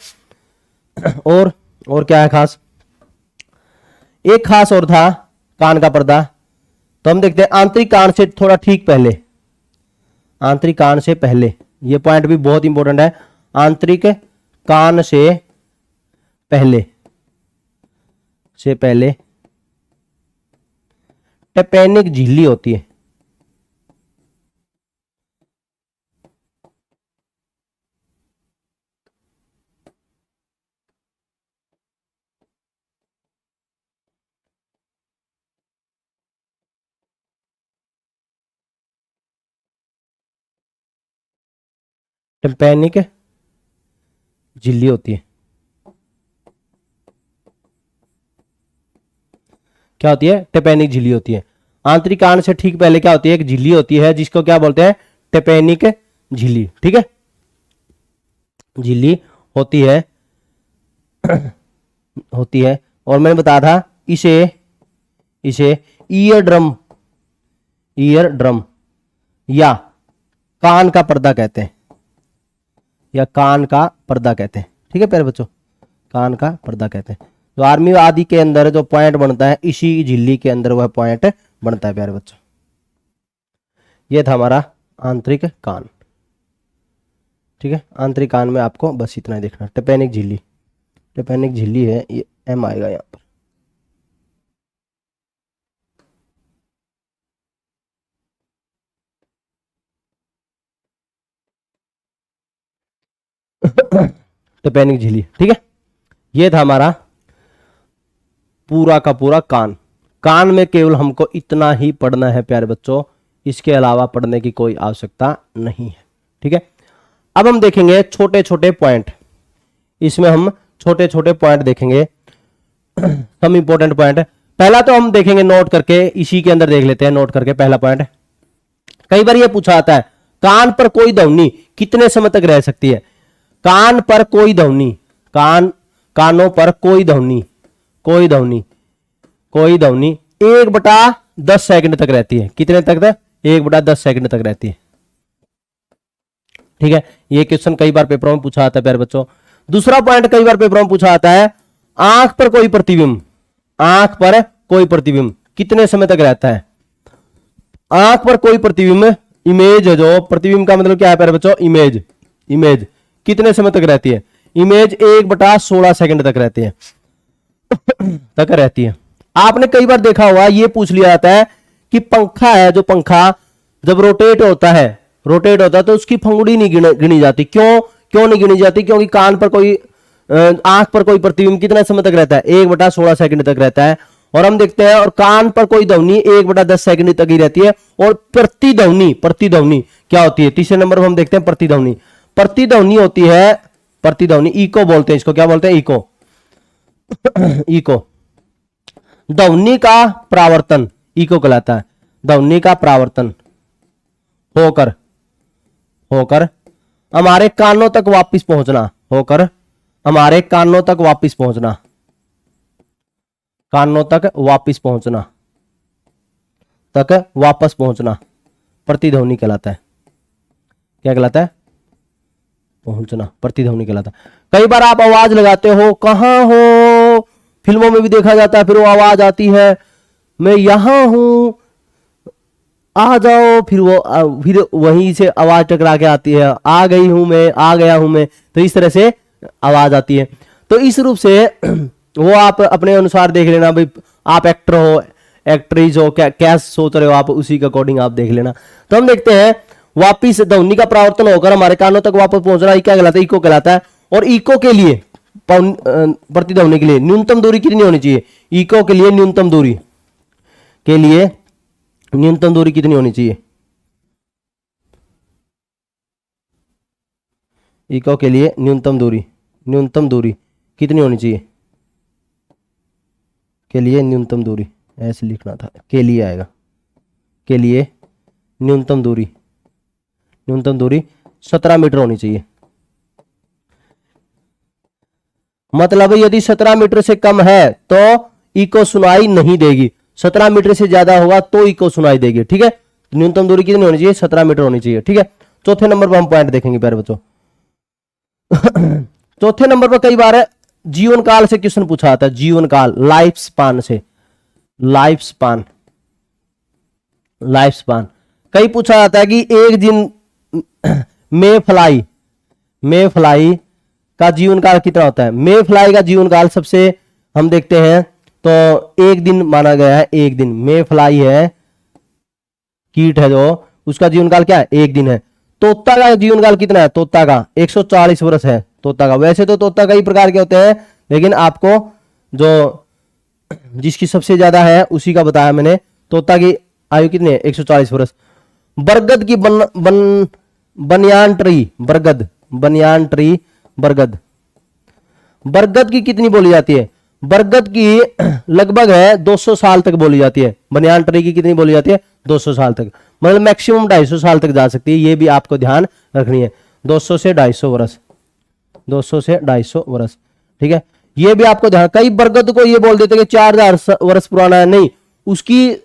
और क्या है खास, एक खास और था कान का पर्दा। तो हम देखते हैं आंतरिक कान से थोड़ा ठीक पहले, आंतरिक कान से पहले, ये पॉइंट भी बहुत इंपॉर्टेंट है। आंतरिक कान से पहले टेपेनिक झिल्ली होती है। टेपेनिक झिल्ली होती है। क्या होती है, टेपेनिक झिल्ली होती है। आंतरिक कान से ठीक पहले क्या होती है, एक झिल्ली होती है जिसको क्या बोलते हैं, टेपेनिक झिल्ली। ठीक है, झिल्ली होती है और मैंने बताया था इसे ईयर ड्रम या कान का पर्दा कहते हैं, या कान का पर्दा कहते हैं। ठीक है प्यारे बच्चों, कान का पर्दा कहते हैं। जो आर्मी आदि के अंदर जो पॉइंट बनता है, इसी झिल्ली के अंदर वह पॉइंट बनता है प्यारे बच्चों। यह था हमारा आंतरिक कान। ठीक है, आंतरिक कान में आपको बस इतना ही देखना। टिम्पैनिक झिल्ली, टिम्पैनिक झिल्ली है, ये एम आएगा यहाँ पर। टिम्पैनिक झिल्ली, ठीक है। ये था हमारा पूरा का पूरा कान। कान में केवल हमको इतना ही पढ़ना है प्यारे बच्चों, इसके अलावा पढ़ने की कोई आवश्यकता नहीं है, ठीक है। अब हम देखेंगे छोटे छोटे पॉइंट, इसमें हम छोटे छोटे पॉइंट देखेंगे, सम इंपॉर्टेंट पॉइंट। पहला तो हम देखेंगे नोट करके, इसी के अंदर देख लेते हैं नोट करके। पहला पॉइंट, कई बार ये पूछा आता है कान पर कोई ध्वनि कितने समय तक रह सकती है। कान पर कोई ध्वनि, कानों पर कोई ध्वनि, कोई ध्वनि 1/10 सेकंड तक रहती है। कितने तक? 1/10 सेकंड तक रहती है, ठीक है। ये क्वेश्चन कई बार पेपरों में पूछा आता है प्यारे बच्चों। दूसरा पॉइंट कई बार पेपरों में पूछा आता है, आंख पर कोई प्रतिबिंब, आंख पर कोई प्रतिबिंब कितने समय तक रहता है। आंख पर कोई प्रतिबिंब, इमेज है जो, प्रतिबिंब का मतलब क्या है प्यारे बच्चों? इमेज, इमेज कितने समय तक रहती है? इमेज 1/16 सेकंड तक रहती है, तक रहती है। आपने कई बार देखा होगा, ये पूछ लिया जाता है कि पंखा है, जो पंखा जब रोटेट होता है तो उसकी फंगुड़ी नहीं गिनी जाती। क्यों नहीं गिनी जाती? क्योंकि कान पर कोई, आंख पर कोई प्रतिबिंब कितना समय तक रहता है? 1/16 सेकंड तक रहता है। और हम देखते हैं, और कान पर कोई ध्वनि 1/10 सेकंड तक ही रहती है। और प्रतिध्वनि क्या होती है? तीसरे नंबर पर हम देखते हैं प्रतिध्वनि। प्रतिध्वनि होती है, प्रतिध्वनि इको बोलते हैं इसको। क्या बोलते हैं? इको। इको ध्वनि का प्रावर्तन इको कहलाता है। ध्वनि का प्रावर्तन होकर हमारे कानों तक वापस पहुंचना, होकर हमारे कानों तक वापस पहुंचना, कानों तक वापस पहुंचना, वापस पहुंचना प्रतिध्वनि कहलाता है। क्या कहलाता है? पहुंचना, प्रतिध्वनि कहलाता है। कई बार आप आवाज लगाते हो, कहां हो, फिल्मों में भी देखा जाता है, फिर वो आवाज आती है, मैं यहां हूं, आ जाओ, फिर वहीं से आवाज टकरा के आती है, आ गई हूं मैं, आ गया हूं मैं। तो इस तरह से आवाज आती है। तो इस रूप से वो आप अपने अनुसार देख लेना भाई, आप एक्टर हो, एक्ट्रेस हो, क्या सोच रहे हो आप, उसी के अकॉर्डिंग आप देख लेना। तो हम देखते हैं, वापिस ध्वनि का प्रावर्तन होकर हमारे कानों तक वापस पहुंचना, क्या कहलाता है? इको कहलाता है। और इको के लिए, प्रतिध्वनि के लिए न्यूनतम दूरी कितनी होनी चाहिए? इको के लिए न्यूनतम दूरी कितनी होनी चाहिए? इको के लिए न्यूनतम दूरी कितनी होनी चाहिए? के लिए न्यूनतम दूरी, ऐसे लिखना था, के लिए आएगा, के लिए न्यूनतम दूरी 17 मीटर होनी चाहिए। मतलब यदि 17 मीटर से कम है तो इको सुनाई नहीं देगी, 17 मीटर से ज्यादा होगा तो इको सुनाई देगी, ठीक है। न्यूनतम दूरी कितनी होनी चाहिए? 17 मीटर होनी चाहिए, ठीक है। चौथे नंबर पर हम पॉइंट देखेंगे प्यारे बच्चों। चौथे नंबर पर कई बार जीवन काल से क्वेश्चन पूछा आता है, जीवन काल, लाइफ स्पान से, लाइफ स्पान कई पूछा जाता है कि एक दिन मे फ्लाई का जीवन काल कितना होता है? मे फ्लाई का जीवन काल सबसे हम देखते हैं तो 1 दिन माना गया है। 1 दिन, मे फ्लाई है, कीट है जो, उसका जीवन काल क्या है? 1 दिन है। तोता का जीवन काल कितना है? तोता का 140 वर्ष है, तोता का। वैसे तो तोता कई प्रकार के होते हैं, लेकिन आपको जो जिसकी सबसे ज्यादा है उसी का बताया मैंने। तोता की आयु कितनी है? 140 वर्ष। बरगद की बनियान ट्री, बरगद की कितनी बोली जाती है? बरगद की लगभग है 200 साल तक बोली जाती है। बनियान ट्री की कितनी बोली जाती है? 200 साल तक, मतलब मैक्सिमम 250 साल तक जा सकती है। ये भी आपको ध्यान रखनी है, 200 से 250 वर्ष, 200 से 250 वर्ष, ठीक है। ये भी आपको ध्यान, कई बरगद को ये बोल देते कि 4000 वर्ष पुराना है, नहीं, उसकी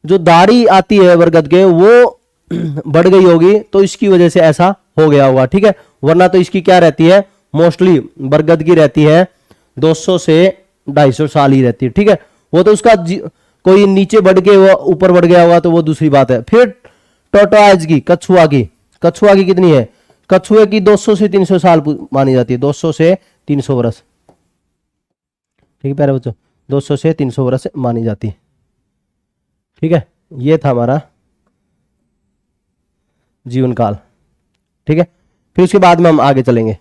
जो दाढ़ी आती है बरगद के वो बढ़ गई होगी, तो इसकी वजह से ऐसा हो गया होगा, ठीक है। वरना तो इसकी क्या रहती है? मोस्टली बरगद की रहती है 200 से 250 साल ही रहती है, ठीक है। वो तो उसका कोई नीचे बढ़ के वो ऊपर बढ़ गया होगा तो वो दूसरी बात है। फिर टोटोइज की, कछुआ की कितनी है? कछुए की 200 से 300 साल मानी जाती है, 200 से 300 वर्ष। ठीक है प्यारे बच्चों, 200 से 300 वर्ष मानी जाती है। ठीक है, ये था हमारा जीवन काल। ठीक है, फिर उसके बाद में हम आगे चलेंगे।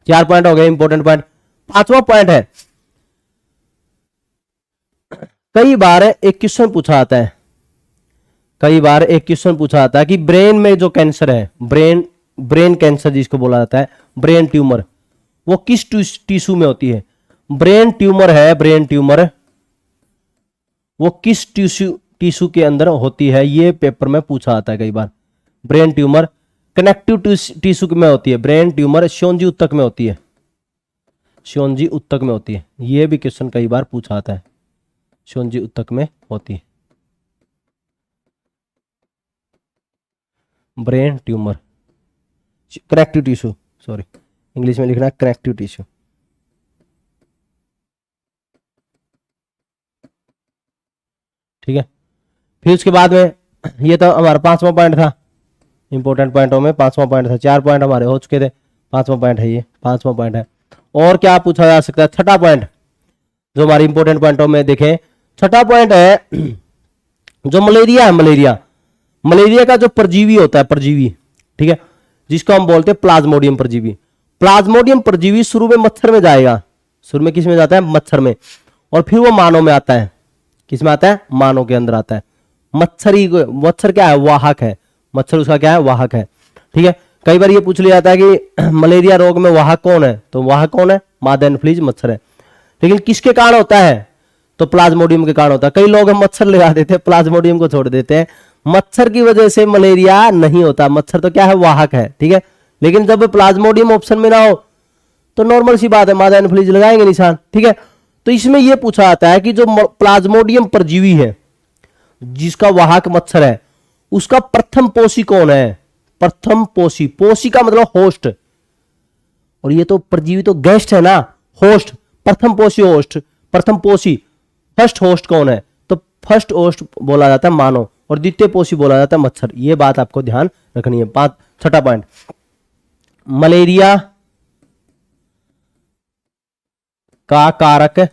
4 पॉइंट हो गए इंपॉर्टेंट पॉइंट। 5वां पॉइंट है, कई बार एक क्वेश्चन पूछा आता है, कई बार एक क्वेश्चन पूछा आता है कि ब्रेन में जो कैंसर है, ब्रेन कैंसर जिसको बोला जाता है, ब्रेन ट्यूमर, वो किस टिश्यू में होती है। ब्रेन ट्यूमर है, ब्रेन ट्यूमर वो किस टिश्यू के अंदर होती है, ये पेपर में पूछा आता है कई बार। ब्रेन ट्यूमर कनेक्टिव टिश्यू में होती है, ब्रेन ट्यूमर श्योंजी उत्तक में होती है, श्योंजी उत्तक में होती है। ये भी क्वेश्चन कई बार पूछा आता है, श्योंजी उत्तक में होती है brain tumour, connective tissue, sorry English में लिखना है कनेक्टिव टिश्यू। ठीक है, फिर उसके बाद में ये तो हमारा 5वां पॉइंट था, इंपॉर्टेंट पॉइंटों में 5वां पॉइंट था। 4 पॉइंट हमारे हो चुके थे, 5वां पॉइंट है ये, 5वां पॉइंट है। और क्या पूछा जा सकता है, 6ठा पॉइंट जो हमारे इंपॉर्टेंट पॉइंटों में देखें, 6ठा पॉइंट है जो मलेरिया है, मलेरिया का जो परजीवी होता है, परजीवी, ठीक है, जिसको हम बोलते हैं प्लाज्मोडियम परजीवी। प्लाज्मोडियम परजीवी शुरू में मच्छर में जाएगा, शुरू में किस में जाता है, मच्छर में, और फिर वो मानव में आता है। किस में आता है, मानव के अंदर आता है। मच्छर क्या है, वाहक है, मच्छर उसका क्या है, वाहक है। ठीक है, कई बार ये पूछ लिया जाता है कि मलेरिया रोग में वाहक कौन है, तो वाहक कौन है, मादा एनोफिलीज मच्छर है। लेकिन किसके कारण होता है, तो प्लाज्मोडियम के कारण होता है। कई लोग हम मच्छर लगा देते हैं, प्लाज्मोडियम को छोड़ देते हैं। मच्छर की वजह से मलेरिया नहीं होता, मच्छर तो क्या है, वाहक है। ठीक है, लेकिन जब प्लाज्मोडियम ऑप्शन में ना हो तो नॉर्मल सी बात है, मादा एनोफिलीज लगाएंगे निशान। ठीक है, तो इसमें यह पूछा जाता है कि जो प्लाज्मोडियम परजीवी है जिसका वाहक मच्छर है, उसका प्रथम पोषी कौन है, प्रथम पोषी, पोषी का मतलब होस्ट, और ये तो परजीवी तो गेस्ट है ना, होस्ट, प्रथम पोषी होस्ट, प्रथम पोषी, फर्स्ट होस्ट कौन है, तो फर्स्ट होस्ट बोला जाता है मानव, और द्वितीय पोषी बोला जाता है मच्छर। ये बात आपको ध्यान रखनी है। 6ठा पॉइंट, मलेरिया का कारक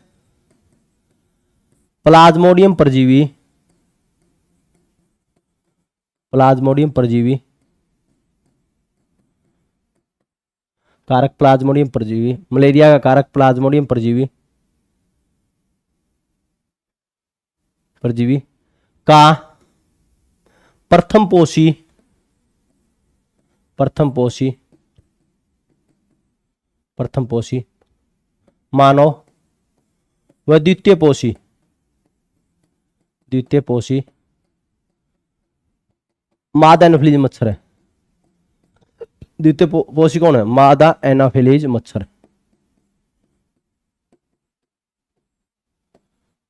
प्लाज्मोडियम परजीवी, प्लाज्मोडियम परजीवी, कारक प्लाज्मोडियम परजीवी, मलेरिया का कारक प्लाज्मोडियम परजीवी, परजीवी का प्रथम पोषी, प्रथम पोषी, प्रथम पोषी मानव व द्वितीय पोषी, द्वितीय पोषी मादा एनोफिलीज मच्छर है। द्वितीय पोषी कौन है, मादा एनाफिलीज मच्छर,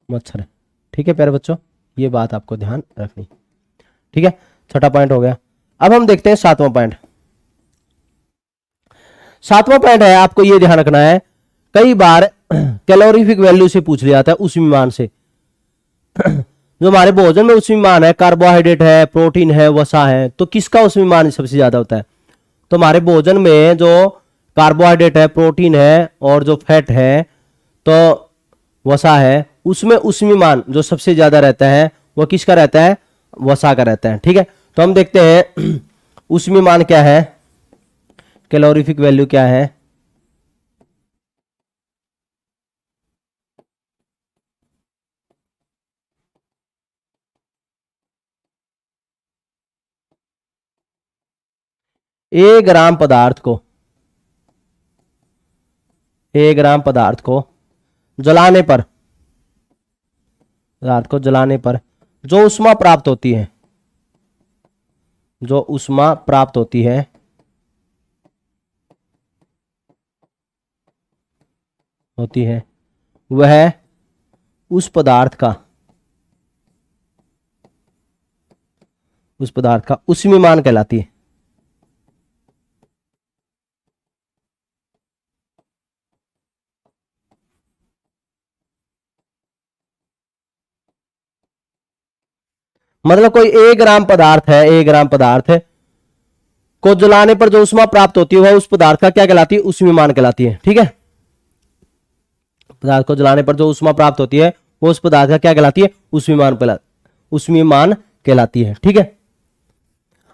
मच्छर है। ठीक है प्यारे बच्चों, ये बात आपको ध्यान रखनी। ठीक है, 6ठा पॉइंट हो गया। अब हम देखते हैं 7वां पॉइंट। 7वां पॉइंट है, आपको ये ध्यान रखना है, कई बार कैलोरीफिक वैल्यू से पूछ लिया जाता है, उस विमान से जो हमारे भोजन में उस विमान है, कार्बोहाइड्रेट है, प्रोटीन है, वसा है, तो किसका उस विमान सबसे ज्यादा होता है। तो हमारे भोजन में जो कार्बोहाइड्रेट है, प्रोटीन है, और जो फैट है, तो वसा है, उसमें उष्मीमान जो सबसे ज्यादा रहता है वो किसका रहता है, वसा का रहता है। ठीक है, तो हम देखते हैं उष्मीमान क्या है, कैलोरीफिक वैल्यू क्या है। एक ग्राम पदार्थ को, एक ग्राम पदार्थ को जलाने पर, पदार्थ को जलाने पर जो ऊष्मा प्राप्त होती है, जो ऊष्मा प्राप्त होती है, वह उस पदार्थ का, उस पदार्थ का उष्मीमान कहलाती है। मतलब कोई 1 ग्राम पदार्थ है, 1 ग्राम पदार्थ को जलाने पर जो ऊष्मा प्राप्त होती है वह उस पदार्थ का क्या कहलाती है? ऊष्मीयमान कहलाती है। ठीक है, पदार्थ को जलाने पर जो ऊष्मा प्राप्त होती है वो उस पदार्थ का क्या कहलाती है? ऊष्मीयमान कहलाती है। ठीक है,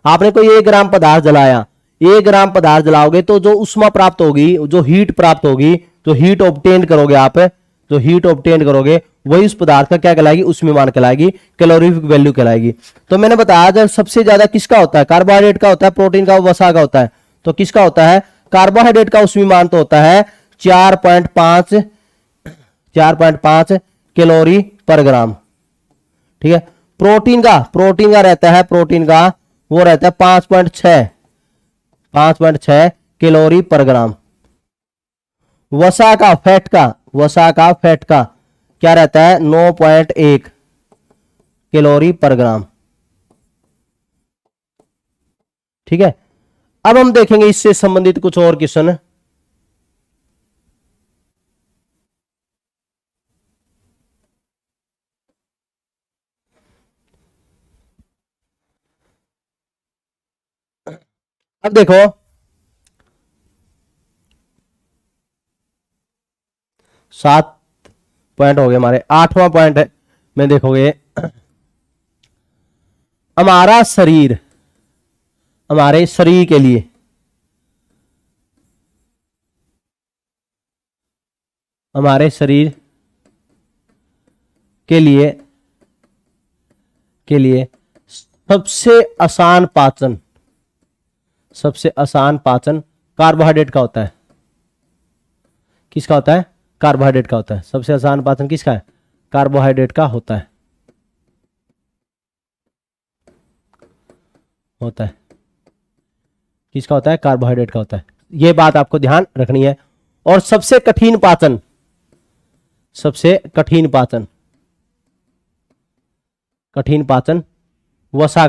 आपने कोई 1 ग्राम पदार्थ जलाया, 1 ग्राम पदार्थ जलाओगे तो जो ऊष्मा प्राप्त होगी, जो हीट प्राप्त होगी, जो हीट ऑब्टेन करोगे आप, जो हीट ऑब्टेन करोगे वही उस पदार्थ का क्या कहलाएगी? ऊष्मीयमान कहलाएगी, कैलोरीफिक वैल्यू कहलाएगी। तो मैंने बताया जब सबसे ज्यादा किसका होता है? कार्बोहाइड्रेट का होता है, प्रोटीन का, वसा का होता है। तो किसका होता है? कार्बोहाइड्रेट का ऊष्मीयमान तो होता है 4.5 कैलोरी पर ग्राम। ठीक है, प्रोटीन का रहता है, प्रोटीन का वो रहता है 5.6 कैलोरी पर ग्राम। वसा का, फैट का क्या रहता है? 9.1 कैलोरी पर ग्राम। ठीक है, अब हम देखेंगे इससे संबंधित कुछ और क्वेश्चन। अब देखो 7 पॉइंट हो गए हमारे। 8वां पॉइंट में देखोगे हमारे शरीर के लिए सबसे आसान पाचन कार्बोहाइड्रेट का होता है। किसका होता है? कार्बोहाइड्रेट का होता है। सबसे आसान पाचन किसका है? कार्बोहाइड्रेट का होता है। किसका होता है? कार्बोहाइड्रेट का होता है। यह बात आपको ध्यान रखनी है। और सबसे कठिन पाचन वसा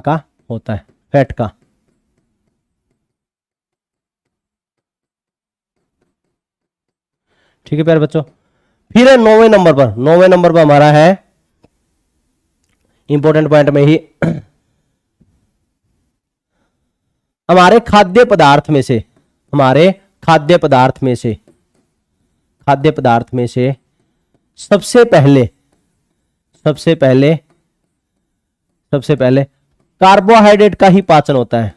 का होता है, फैट का। ठीक है प्यारे बच्चों, फिर 9वें नंबर पर हमारा है इंपॉर्टेंट पॉइंट में ही हमारे खाद्य पदार्थ में से सबसे पहले कार्बोहाइड्रेट का ही पाचन होता है।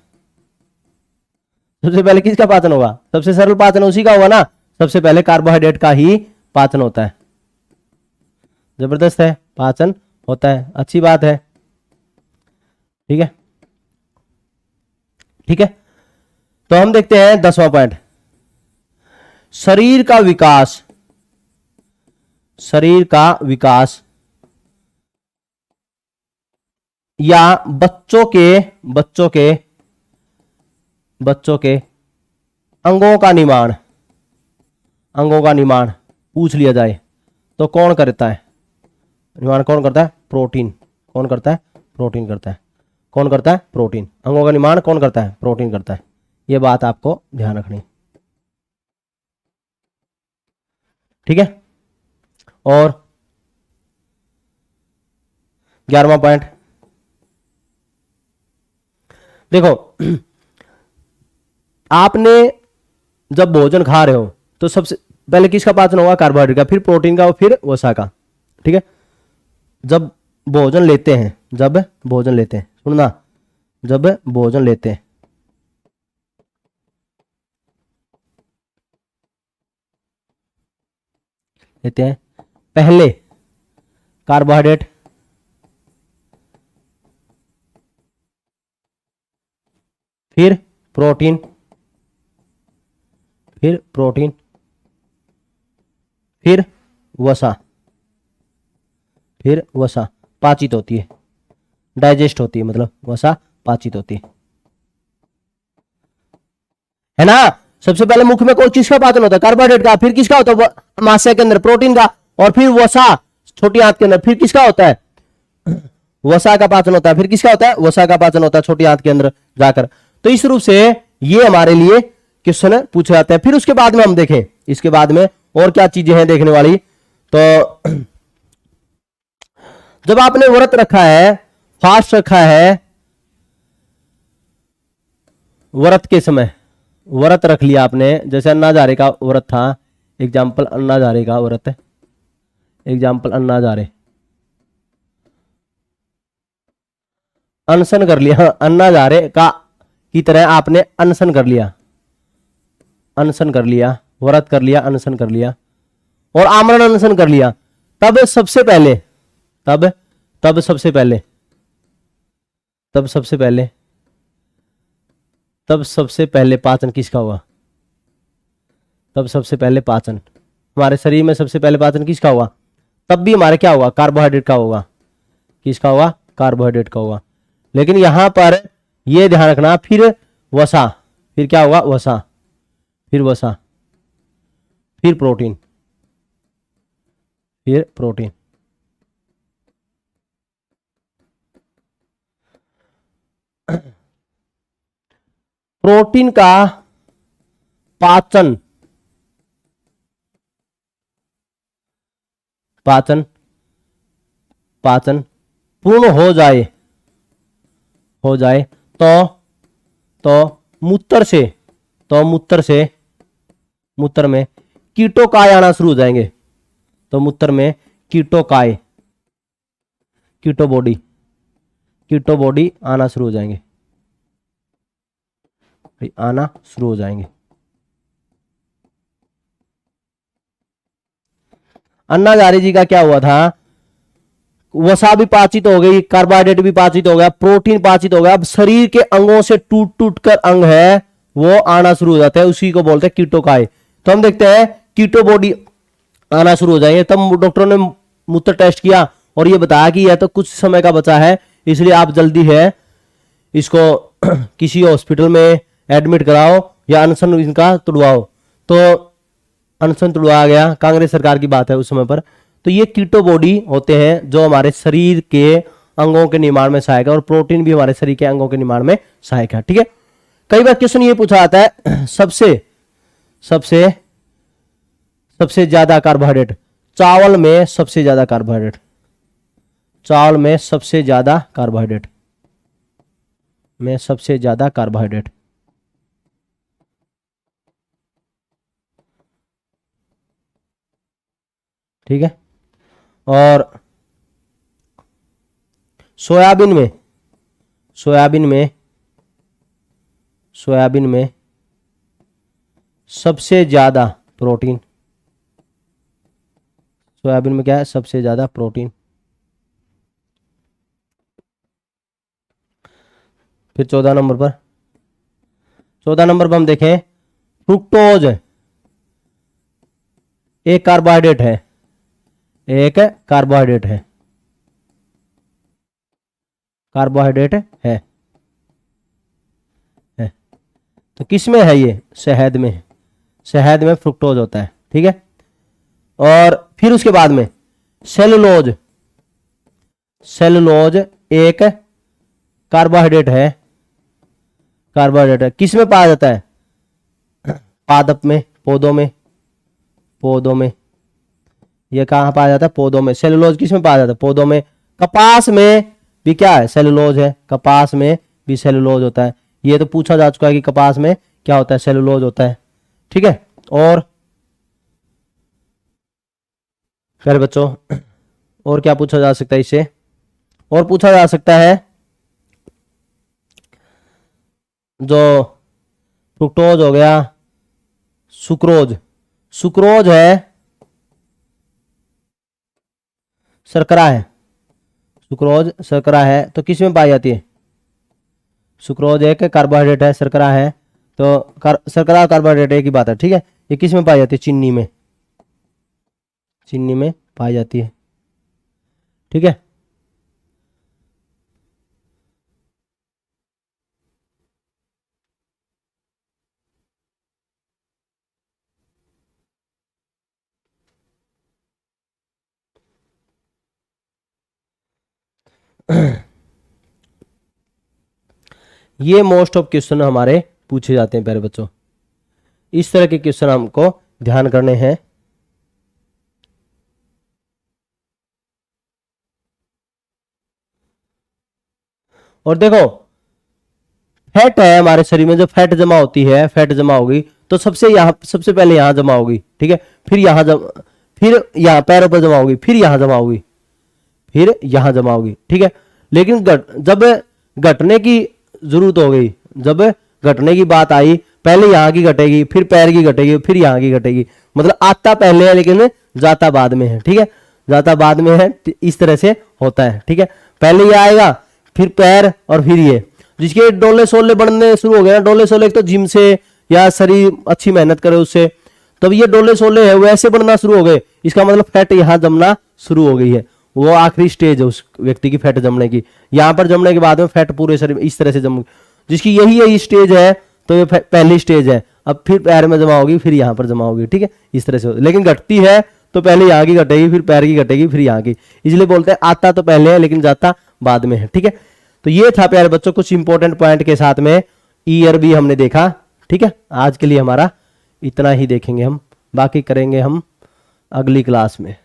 सबसे पहले किसका पाचन होगा? सबसे सरल पाचन उसी का होगा ना। सबसे पहले कार्बोहाइड्रेट का ही पाचन होता है। जबरदस्त है, पाचन होता है, अच्छी बात है। ठीक है, तो हम देखते हैं 10वां पॉइंट। शरीर का विकास या बच्चों के अंगों का निर्माण पूछ लिया जाए तो कौन करता है? निर्माण कौन करता है? प्रोटीन। कौन करता है? प्रोटीन करता है। कौन करता है? प्रोटीन। अंगों का निर्माण कौन करता है? प्रोटीन करता है। यह बात आपको ध्यान रखनी। ठीक है, और 11वां पॉइंट देखो, आपने जब भोजन खा रहे हो तो सबसे पहले किसका पाचन होगा? कार्बोहाइड्रेट का, फिर प्रोटीन का, फिर वसा का। ठीक है, जब भोजन लेते हैं सुनना, जब भोजन लेते हैं पहले कार्बोहाइड्रेट, फिर प्रोटीन, फिर वसा पाचित होती है, डाइजेस्ट होती है, मतलब वसा पाचित होती है ना। सबसे पहले मुख में कौन किसका पाचन होता है? कार्बोहाइड्रेट का, फिर किसका होता है? मांस के अंदर प्रोटीन का, और फिर वसा छोटी आंत के अंदर, फिर किसका होता है? वसा का पाचन होता है। फिर किसका होता है? वसा का पाचन होता है छोटी आंत के अंदर जाकर। तो इस रूप से ये हमारे लिए क्वेश्चन पूछे जाते हैं। फिर उसके बाद में हम देखें, इसके बाद में और क्या चीजें हैं देखने वाली। तो जब आपने व्रत रखा है, फास्ट रखा है, व्रत के समय, व्रत रख लिया आपने, जैसे अन्ना हजारे का व्रत था, एग्जाम्पल अन्ना हजारे का व्रत, एग्जाम्पल अन्ना हजारे, अनशन कर लिया, अन्ना हजारे का की तरह आपने अनशन कर लिया, अनशन कर लिया, व्रत कर लिया, अनशन कर लिया और आमरण अनशन कर लिया, तब सबसे पहले, तब तब सबसे पहले, तब सबसे पहले, तब सबसे पहले पाचन किसका हुआ? तब सबसे पहले पाचन, हमारे शरीर में सबसे पहले पाचन किसका हुआ? तब भी हमारे क्या होगा? कार्बोहाइड्रेट का होगा। किसका होगा? कार्बोहाइड्रेट का होगा। लेकिन यहां पर यह ध्यान रखना, फिर वसा, फिर क्या होगा? वसा, फिर वसा, फिर प्रोटीन, फिर प्रोटीन। प्रोटीन का पाचन, पाचन, पाचन पूर्ण हो जाए, हो जाए तो मूत्र से, तो मूत्र से, मूत्र में कीटोकाय आना शुरू हो जाएंगे। तो मूत्र में कीटोकाय, कीटो बॉडी, कीटो बॉडी आना शुरू हो जाएंगे, आना शुरू हो जाएंगे। अन्ना हजारे जी का क्या हुआ था? वसा भी पाचित हो गई, कार्बोहाइड्रेट भी पाचित हो गया, प्रोटीन पाचित हो गया। अब शरीर के अंगों से टूट टूट कर अंग है वो आना शुरू हो जाता है, उसी को बोलते हैं कीटोकाय। तो हम देखते हैं कीटो बॉडी आना शुरू हो जाएंगे। तब डॉक्टरों ने मूत्र टेस्ट किया और ये बताया कि यह तो कुछ समय का बचा है, इसलिए आप जल्दी है इसको किसी हॉस्पिटल में एडमिट कराओ या अनशन इनका तुड़वाओ। तो अनशन तुड़वाया गया, कांग्रेस सरकार की बात है उस समय पर। तो ये कीटो बॉडी होते हैं जो हमारे शरीर के अंगों के निर्माण में सहायक है, और प्रोटीन भी हमारे शरीर के अंगों के निर्माण में सहायक है। ठीक है, कई बार क्वेश्चन ये पूछा जाता है सबसे सबसे सबसे ज्यादा कार्बोहाइड्रेट, चावल में सबसे ज्यादा कार्बोहाइड्रेट, चावल में सबसे ज्यादा कार्बोहाइड्रेट, में सबसे ज्यादा कार्बोहाइड्रेट। ठीक है, और सोयाबीन में, सोयाबीन में, सोयाबीन में सबसे ज्यादा प्रोटीन, सोयाबीन में क्या है? सबसे ज्यादा प्रोटीन। फिर 14 नंबर पर, 14 नंबर पर हम देखें फ्रुक्टोज, एक कार्बोहाइड्रेट है, एक कार्बोहाइड्रेट है, कार्बोहाइड्रेट है, है। तो किस में है ये? शहद में, शहद में फ्रुक्टोज होता है। ठीक है, और फिर उसके बाद में सेलुलोज, सेलुलोज एक कार्बोहाइड्रेट है, कार्बोहाइड्रेट है। किस में पाया जाता है? पादप में, पौधों में, पौधों में। ये कहां पाया जाता है? पौधों में। सेलुलोज किस में पाया जाता है? पौधों में। कपास में भी क्या है? सेलुलोज है, कपास में भी सेलुलोज होता है। ये तो पूछा जा चुका है कि कपास में क्या होता है? सेलुलोज होता है। ठीक है, और फिर बच्चों और क्या पूछा जा सकता है इससे? और पूछा जा सकता है जो फ्रुक्टोज हो गया, सुक्रोज, सुक्रोज है, शर्करा है, सुक्रोज शर्करा है। तो किस में पाई जाती है? सुक्रोज एक कार्बोहाइड्रेट है, शर्करा है। तो शर्करा कार्बोहाइड्रेट एक ही बात है। ठीक है, ये किस में पाई जाती है? चीनी में, चीनी में पाई जाती है। ठीक है, ये मोस्ट ऑफ क्वेश्चन हमारे पूछे जाते हैं प्यारे बच्चों। इस तरह के क्वेश्चन हमको ध्यान करने हैं। और देखो फैट है हमारे शरीर में, जब फैट जमा होती है, फैट जमा होगी तो सबसे पहले यहाँ जमा होगी, ठीक है, फिर यहाँ पैरों पर जमा होगी, फिर यहाँ जमा होगी, फिर यहाँ जमा होगी, ठीक है। लेकिन जब घटने की जरूरत हो गई, जब घटने की बात आई, पहले यहाँ की घटेगी, फिर पैर की घटेगी, फिर यहाँ की घटेगी, मतलब आता पहले है लेकिन जाता बाद में है, ठीक है, जाता बाद में है, इस तरह से होता है, ठीक है। पहले ये आएगा, फिर पैर और फिर ये, जिसके डोले सोले बढ़ने शुरू हो गए ना, डोले सोले एक तो जिम से या शरीर अच्छी मेहनत करे उससे, तब ये डोले सोले है वैसे बढ़ना शुरू हो गए, इसका मतलब फैट यहाँ जमना शुरू हो गई है, वो आखिरी स्टेज है उस व्यक्ति की फैट जमने की। यहाँ पर जमने के बाद में फैट पूरे शरीर में इस तरह से जम, जिसकी यही स्टेज है, तो ये पहली स्टेज है। अब फिर पैर में जमा होगी, फिर यहाँ पर जमा होगी, ठीक है, इस तरह से। लेकिन घटती है तो पहले यहाँ की घटेगी, फिर पैर की घटेगी, फिर यहाँ की, इसलिए बोलते हैं आता तो पहले है लेकिन जाता बाद में है, ठीक है। तो ये था प्यारे बच्चों कुछ इंपॉर्टेंट पॉइंट के साथ में ईयर भी हमने देखा, ठीक है। आज के लिए हमारा इतना ही देखेंगे हम, बाकी करेंगे हम अगली क्लास में।